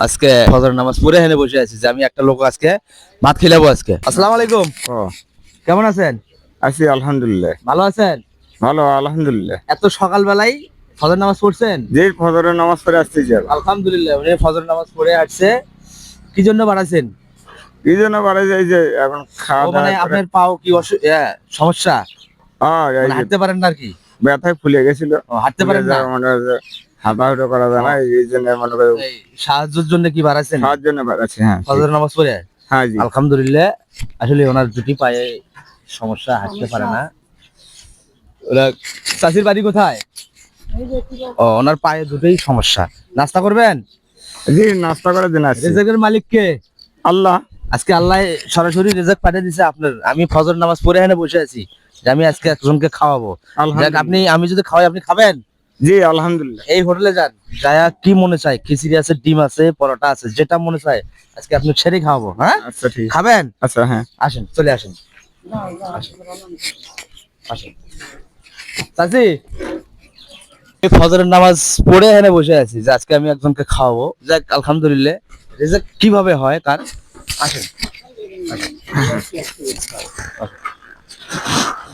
আজকে ফজর নামাজ পড়ে এখানে বসে আছি যে আমি একটা লোক আজকে ভাত খিলাবো আজকে। আসসালামু আলাইকুম। কেমন আছেন? আছি আলহামদুলিল্লাহ। ভালো আছেন? ভালো আলহামদুলিল্লাহ। এত সকালবেলায় ফজর নামাজ পড়ছেন? যে ফজরের নামাজ পড়ে আসছি যে আলহামদুলিল্লাহ, উনি ফজর নামাজ পড়ে আসছে। কি জন্য বাড়াছেন? এই জন্য বাড়ে যাই যে এখন খাওয়া মানে দাওয়া করে আপনার পাও কি সমস্যা? এই যে হাঁটতে পারেন না আর কি? ব্যথায় ফুলে গেছিল, হাঁটতে পারেন না? মনে হয় যে হাঁটাহুটো করা যায় না, এই জন্য মনে করে এই সাহায্যের জন্য কি বাড়াছেন? খাওয়ার জন্য বাড়াচ্ছি। হ্যাঁ ফজর নামাজ পড়ে? হ্যাঁ জি আলহামদুলিল্লাহ। আসলে ওনার দুটি পায়ে সমস্যা, হাঁটতে পারে না। ওরা চাচির বাড়ি কোথায়? ওনার পায়ে দুটোই সমস্যা। নাস্তা করবেন? জি নাস্তা করে দিন আসছি। রেজাকের মালিক কে? আল্লাহ। আজকে আল্লাহ সরাসরি রেজাক পাঠিয়ে দিছে আপনার। আমি ফজর নামাজ পড়ে এখানে বসে আছি যে আমি আজকে একজনকে খাওয়াবো। যাক, আমি যদি খাওয়াই আপনি খাবেন? জি আলহামদুলিল্লাহ। এই হোটেলে যান, যায়া কি মনে চায়, খিচুড়ি আছে, ডিম আছে, পরোটা আছে, যেটা মনে চায় আজকে আপনি ছেড়ে খাওয়াবো। হ্যাঁ আচ্ছা ঠিক খাবেন? আচ্ছা হ্যাঁ আসেন, চলে আসেন, আসেন, আসেন। চাচি, ফজরের নামাজ পড়ে এখানে বসে আছি যে আজকে আমি একজনকে খাওয়াবো। যাক আলহামদুলিল্লাহ, রেজাক কিভাবে হয় কার। আসেন,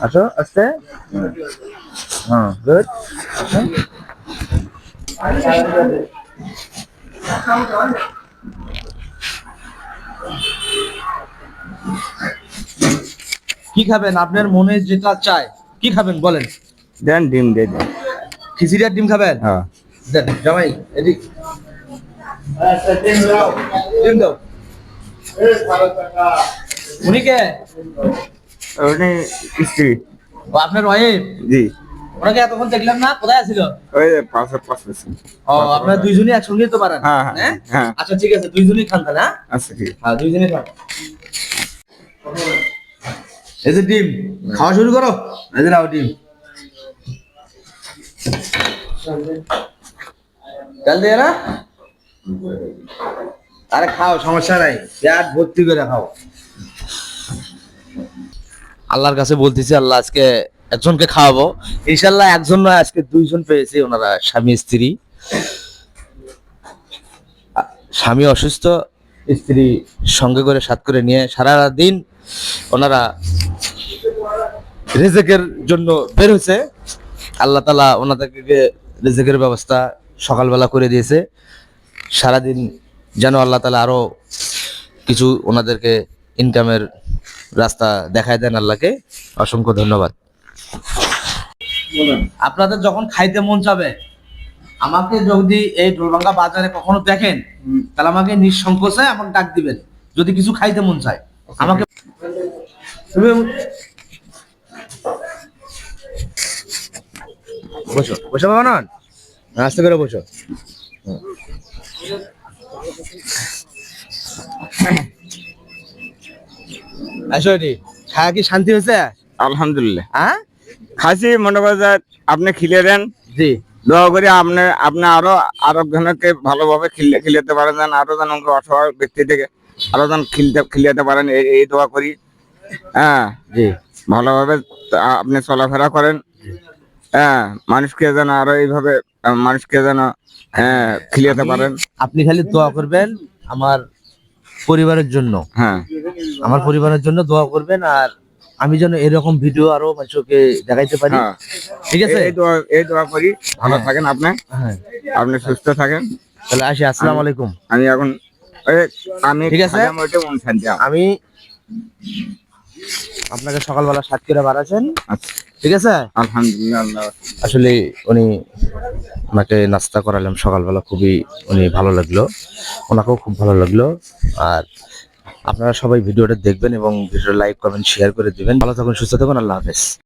আসো আস্তে। হ্যাঁ গুড। কি খাবেন? আপনার মনে যেটা চায় কি খাবেন বলেন। দেন ডিম দিয়ে দেন। খিচুড়ি আর ডিম খাবেন? হ্যাঁ দেন জামাই, এদিক ডিম দাও। উনি কে? উনি স্ত্রী। ও আপনার ওয়াইফ? জি ওনাকে এতক্ষণ দেখলাম না, কোথায় আছিল? ওই যে পাশে পাশে। আপনারা দুইজনই একসঙ্গেই তো পারেন? হ্যাঁ হ্যাঁ হ্যাঁ আচ্ছা ঠিক আছে, দুইজনই খান তাহলে। আচ্ছা ঠিক। হ্যাঁ দুইজনই খান। এই যে ডিম খাওয়া শুরু করো। এই যে নাও ডিম। ডাল দিয়ে না? আরে খাও, সমস্যা নাই, পেট ভর্তি করে খাও। আল্লাহর কাছে বলতেছি আল্লাহ আজকে একজনকে খাওয়াবো, ইনশাল্লাহ একজন নয় আজকে দুইজন পেয়েছি। ওনারা স্বামী স্ত্রী। স্বামী অসুস্থ, স্ত্রী সঙ্গে করে সাথ করে নিয়ে সারা দিন ওনারা রিজিকের জন্য বের হয়েছে। আল্লাহ তাআলা ওনাদেরকে রিজিকের ব্যবস্থা সকালবেলা করে দিয়েছে। সারাদিন যেন আল্লাহ তাআলা আরো কিছু ওনাদেরকে ইনকামের রাস্তা দেখায় দেন। আল্লাহকে অসংখ্য ধন্যবাদ। আপনাদের যখন খাইতে মন চাবে, আমাকে যদি এই ডোলভাঙ্গা বাজারে কখনো দেখেন তাহলে আমাকে নিঃসংকোচে আমাকে ডাক দিবেন যদি কিছু খাইতে মন চায়। আমাকে তুমি বসো, বসে বাবা নন, আস্তে করে বসো। আসো, এটি খাওয়া কি শান্তি হয়েছে? আলহামদুলিল্লাহ। হ্যাঁ খাসি মনে করে যে আপনি খিলে দেন, জি। দোয়া করি আপনি আরো জনকে ভালোভাবে খিলাতে পারেন, যেন আরো যেন অসহায় ব্যক্তি থেকে আরো যেন খিলাতে পারেন, এই দোয়া করি। হ্যাঁ জি, ভালোভাবে আপনি চলাফেরা করেন। হ্যাঁ মানুষকে যেন আরো এইভাবে মানুষকে যেন খিলাতে পারেন। আপনি খালি দোয়া করবেন আমার পরিবারের জন্য। হ্যাঁ আমার পরিবারের জন্য দোয়া করবেন, আর আমি যেন এরকম ভিডিও আরো মানুষকে দেখাইতে পারি। হ্যাঁ ঠিক আছে, এই দোয়া করি। ভালো থাকেন আপনি, হ্যাঁ আপনি সুস্থ থাকেন। তাহলে আসি, আসসালামু আলাইকুম। আমি এখন আমি ঠিক আছে, আমি আপনাকে সকালবেলা 7 করে বাড়াচ্ছেন। আচ্ছা ঠিক আছে, আলহামদুলিল্লাহ। আসলে উনি ওনাকে নাস্তা করালাম সকালবেলা, খুবই উনি ভালো লাগলো, ওনাকেও খুব ভালো লাগলো। আর আপনারা সবাই ভিডিওটা দেখবেন এবং ভিডিওটা লাইক কমেন্ট শেয়ার করে দিবেন। ভালো থাকুন, সুস্থ থাকুন, আল্লাহ হাফেজ।